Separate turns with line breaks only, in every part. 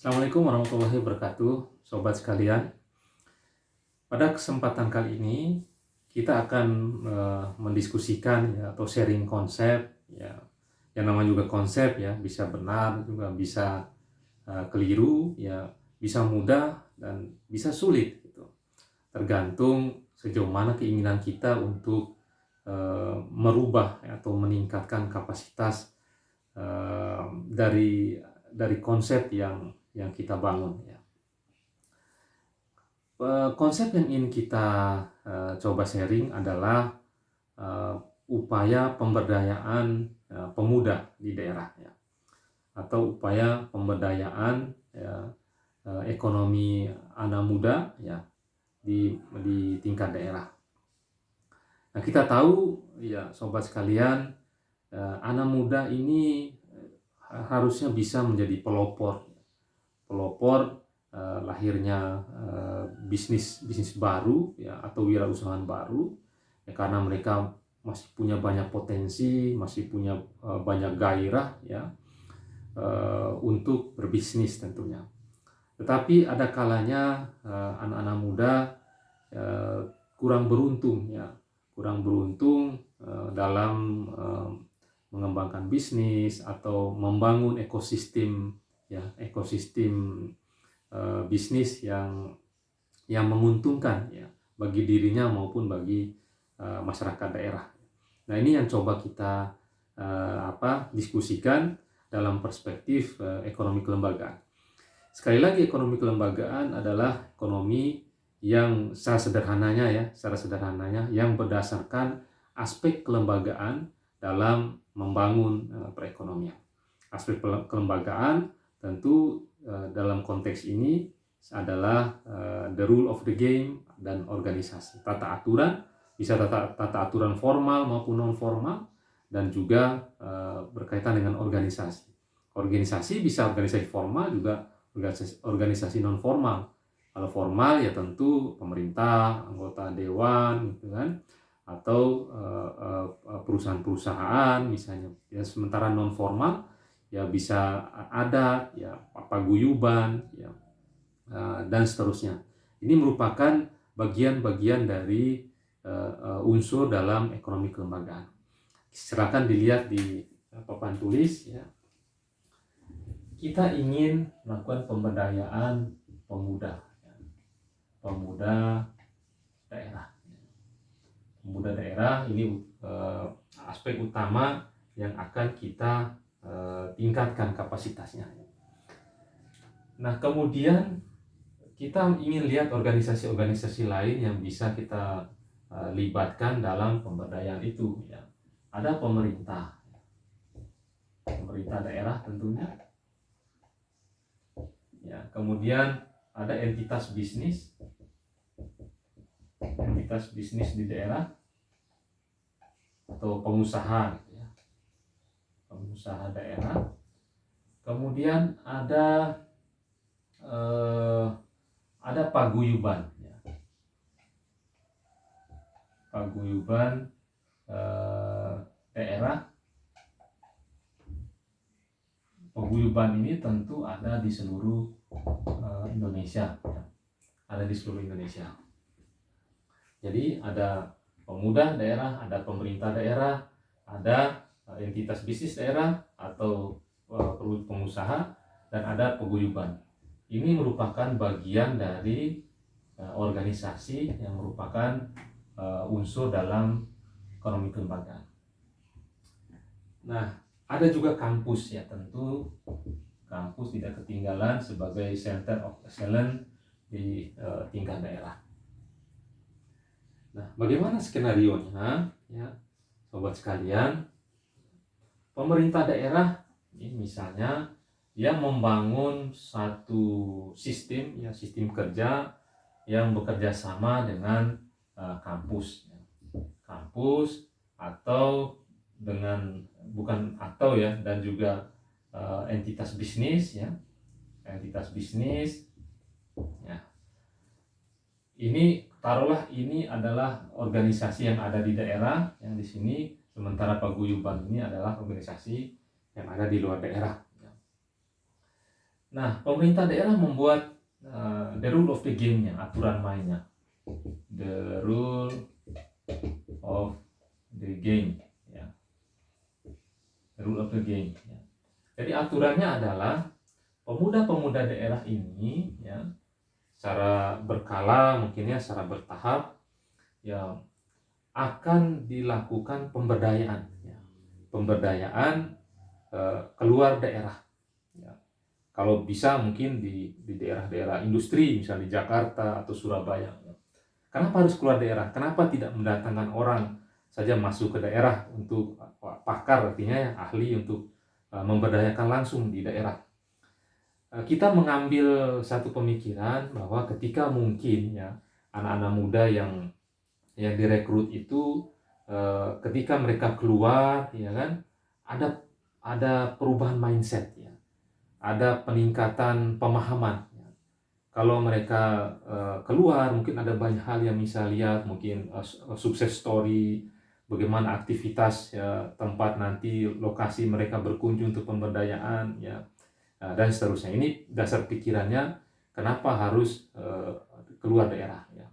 Assalamualaikum warahmatullahi wabarakatuh, sobat sekalian. Pada kesempatan kali ini kita akan mendiskusikan ya, atau sharing konsep ya. Yang namanya juga konsep ya, bisa benar juga bisa keliru ya, bisa mudah dan bisa sulit gitu. Tergantung sejauh mana keinginan kita untuk merubah ya, atau meningkatkan kapasitas dari konsep yang kita bangun ya. Konsep yang ingin kita coba sharing adalah uh, upaya pemberdayaan pemuda di daerah ya, atau upaya pemberdayaan ya, ekonomi anak muda ya di tingkat daerah. Nah, kita tahu ya sobat sekalian, anak muda ini harusnya bisa menjadi pelopor lahirnya bisnis baru ya, atau wirausahaan baru ya, karena mereka masih punya banyak potensi, masih punya banyak gairah ya untuk berbisnis tentunya. Tetapi ada kalanya anak-anak muda kurang beruntung ya, dalam mengembangkan bisnis atau membangun ekosistem ya, bisnis yang menguntungkan ya bagi dirinya maupun bagi masyarakat daerah. Nah, ini yang coba kita diskusikan dalam perspektif ekonomi kelembagaan. Sekali lagi, ekonomi kelembagaan adalah ekonomi yang secara sederhananya yang berdasarkan aspek kelembagaan dalam membangun perekonomian. Aspek kelembagaan tentu dalam konteks ini adalah the rule of the game dan organisasi. Tata aturan, bisa tata aturan formal maupun non formal, dan juga berkaitan dengan organisasi. Organisasi bisa organisasi formal, juga organisasi non formal. Kalau formal ya tentu pemerintah, anggota dewan gitu kan, atau perusahaan-perusahaan misalnya. Ya, sementara non formal ya bisa ada ya paguyuban ya dan seterusnya. Ini merupakan bagian-bagian dari unsur dalam ekonomi kelembagaan. Silakan dilihat di papan tulis ya. Kita ingin melakukan pemberdayaan pemuda ya. Pemuda daerah. Pemuda daerah ini aspek utama yang akan kita tingkatkan kapasitasnya. Nah, kemudian kita ingin lihat organisasi-organisasi lain yang bisa kita libatkan dalam pemberdayaan itu ya. Ada pemerintah daerah tentunya ya, kemudian ada entitas bisnis di daerah atau pengusaha gitu ya. Pengusaha daerah. Kemudian ada paguyuban ya. Paguyuban daerah. Paguyuban ini tentu ada di seluruh Indonesia ya. Ada di seluruh Indonesia. Jadi ada pemuda daerah, ada pemerintah daerah, ada entitas bisnis daerah atau pengusaha, dan ada paguyuban. Ini merupakan bagian dari organisasi yang merupakan unsur dalam ekonomi kelembagaan. Nah, ada juga kampus ya, tentu kampus tidak ketinggalan sebagai center of excellence di tingkat daerah. Nah, bagaimana skenarionya ya, sobat sekalian? Pemerintah daerah ini misalnya yang membangun satu sistem ya, sistem kerja yang bekerja sama dengan kampus atau dengan bukan atau ya, dan juga entitas bisnis ya, ya. Ini taruhlah ini adalah organisasi yang ada di daerah yang di sini, sementara paguyuban ini adalah organisasi yang ada di luar daerah. Nah, pemerintah daerah membuat the rule of the game-nya, aturan mainnya. The rule of the game, ya. The rule of the game, ya. Jadi aturannya adalah pemuda-pemuda daerah ini, ya, secara berkala, mungkin ya, secara bertahap, ya, akan dilakukan pemberdayaan, ya. Pemberdayaan keluar daerah. Ya. Kalau bisa mungkin di daerah-daerah industri, misalnya di Jakarta atau Surabaya. Kenapa harus keluar daerah? Kenapa tidak mendatangkan orang saja masuk ke daerah untuk pakar, artinya ya, ahli untuk memberdayakan langsung di daerah. Kita mengambil satu pemikiran bahwa ketika mungkin ya anak-anak muda yang direkrut itu ketika mereka keluar, ya kan, ada perubahan mindset, ya, ada peningkatan pemahaman. Kalau mereka keluar, mungkin ada banyak hal yang bisa lihat, mungkin sukses story, bagaimana aktivitas, ya, tempat nanti lokasi mereka berkunjung untuk pemberdayaan, ya, dan seterusnya. Ini dasar pikirannya kenapa harus keluar daerah, ya.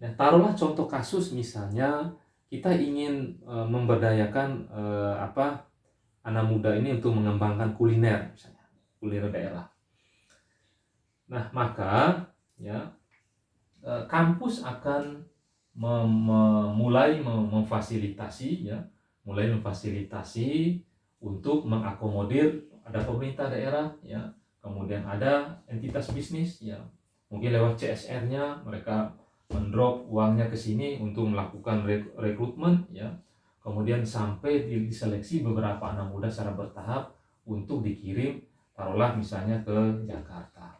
Nah, taruhlah contoh kasus, misalnya kita ingin memberdayakan anak muda ini untuk mengembangkan kuliner, misalnya kuliner daerah. Nah, maka ya kampus akan mulai memfasilitasi, ya, mulai memfasilitasi untuk mengakomodir, ada pemerintah daerah, ya, kemudian ada entitas bisnis, ya, mungkin lewat CSR-nya mereka mendrop uangnya ke sini untuk melakukan rekrutmen, ya, kemudian sampai diseleksi beberapa anak muda secara bertahap untuk dikirim, taruhlah misalnya ke Jakarta.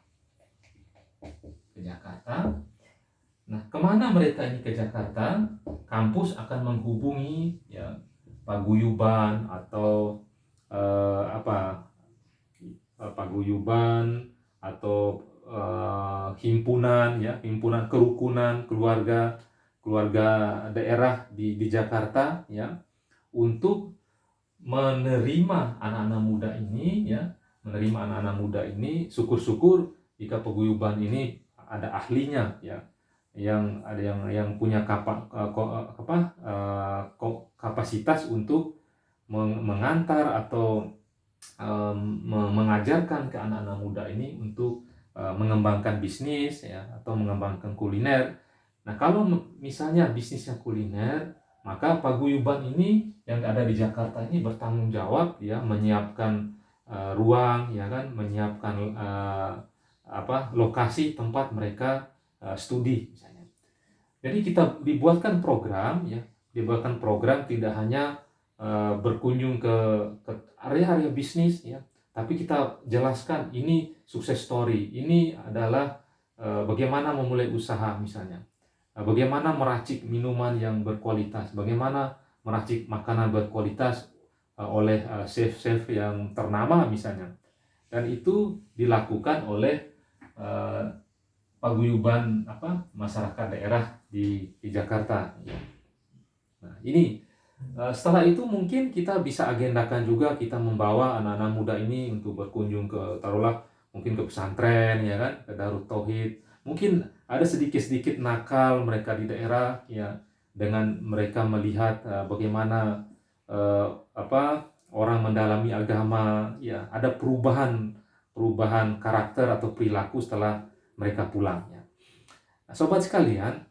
Nah, kemana mereka ini ke Jakarta? Kampus akan menghubungi, ya, paguyuban atau paguyuban atau himpunan, ya, himpunan kerukunan keluarga daerah di Jakarta, ya, untuk menerima anak-anak muda ini, ya, syukur-syukur jika paguyuban ini ada ahlinya, ya, yang punya kapasitas untuk mengantar atau mengajarkan ke anak-anak muda ini untuk mengembangkan bisnis, ya, atau mengembangkan kuliner. Nah, kalau misalnya bisnisnya kuliner, maka paguyuban ini yang ada di Jakarta ini bertanggung jawab, ya, menyiapkan ruang, ya kan, menyiapkan lokasi tempat mereka studi, misalnya. Jadi kita dibuatkan program, ya, tidak hanya berkunjung ke area-area bisnis, ya, tapi kita jelaskan ini sukses story, ini adalah bagaimana memulai usaha, misalnya, bagaimana meracik minuman yang berkualitas, bagaimana meracik makanan berkualitas oleh chef-chef yang ternama, misalnya, dan itu dilakukan oleh paguyuban masyarakat daerah di Jakarta. Nah, ini setelah itu mungkin kita bisa agendakan juga, kita membawa anak-anak muda ini untuk berkunjung ke, taruhlah mungkin ke pesantren, ya kan, ke Darut Tauhid. Mungkin ada sedikit-sedikit nakal mereka di daerah, ya, dengan mereka melihat bagaimana orang mendalami agama, ya, ada perubahan karakter atau perilaku setelah mereka pulang, ya. Nah, sobat sekalian,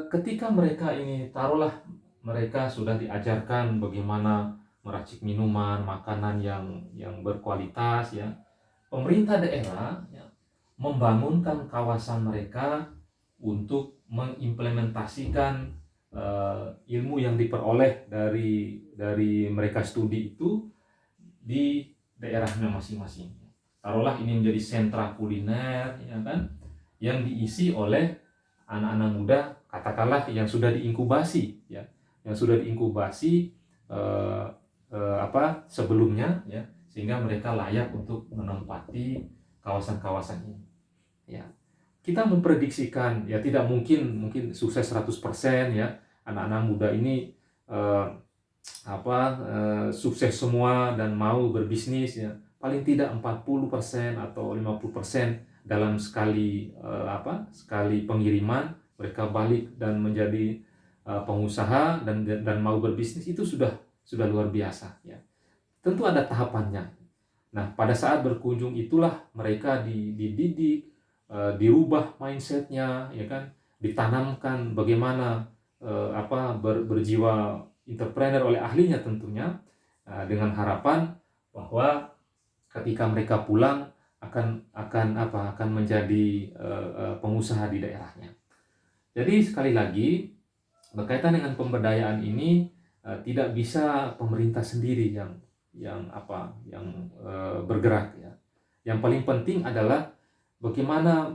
ketika mereka ini, taruhlah mereka sudah diajarkan bagaimana meracik minuman, makanan yang berkualitas, ya, pemerintah daerah, ya, membangunkan kawasan mereka untuk mengimplementasikan ilmu yang diperoleh dari mereka studi itu di daerahnya masing-masing. Taruhlah ini menjadi sentra kuliner, ya kan, yang diisi oleh anak-anak muda, katakanlah yang sudah diinkubasi, ya, sebelumnya, ya, sehingga mereka layak untuk menempati kawasan-kawasan ini, ya. Kita memprediksikan, ya, tidak mungkin sukses 100%, ya, anak-anak muda ini sukses semua dan mau berbisnis, ya. paling tidak 40% atau 50% dalam sekali pengiriman mereka balik dan menjadi pengusaha dan mau berbisnis, itu sudah luar biasa ya. Tentu ada tahapannya. Nah, pada saat berkunjung itulah mereka dididik, dirubah mindsetnya, ya kan, ditanamkan bagaimana berjiwa entrepreneur oleh ahlinya tentunya, dengan harapan bahwa ketika mereka pulang akan menjadi pengusaha di daerahnya. Jadi sekali lagi berkaitan dengan pemberdayaan ini, tidak bisa pemerintah sendiri yang bergerak ya. Yang paling penting adalah bagaimana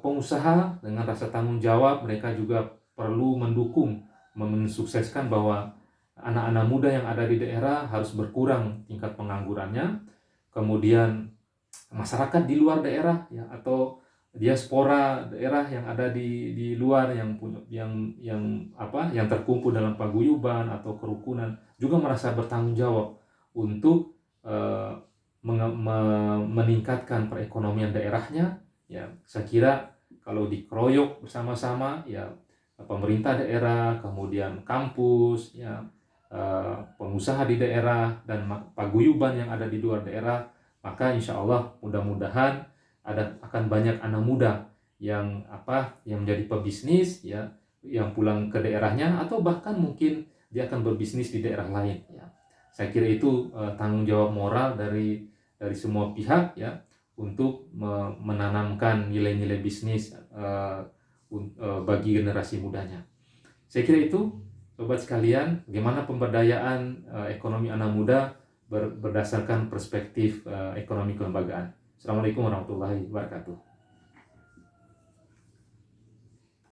pengusaha dengan rasa tanggung jawab, mereka juga perlu mendukung, mensukseskan bahwa anak-anak muda yang ada di daerah harus berkurang tingkat penganggurannya. Kemudian masyarakat di luar daerah ya, atau diaspora daerah yang ada di luar yang punya yang terkumpul dalam paguyuban atau kerukunan juga merasa bertanggung jawab untuk meningkatkan perekonomian daerahnya ya. Saya kira kalau dikeroyok bersama-sama ya, pemerintah daerah, kemudian kampus ya, pengusaha di daerah dan paguyuban yang ada di luar daerah, maka insya Allah mudah-mudahan akan banyak anak muda yang menjadi pebisnis ya, yang pulang ke daerahnya atau bahkan mungkin dia akan berbisnis di daerah lain ya. Saya kira itu tanggung jawab moral dari semua pihak ya, untuk menanamkan nilai-nilai bisnis bagi generasi mudanya. Saya kira itu sobat sekalian, bagaimana pemberdayaan ekonomi anak muda berdasarkan perspektif ekonomi kelembagaan. Assalamualaikum warahmatullahi wabarakatuh.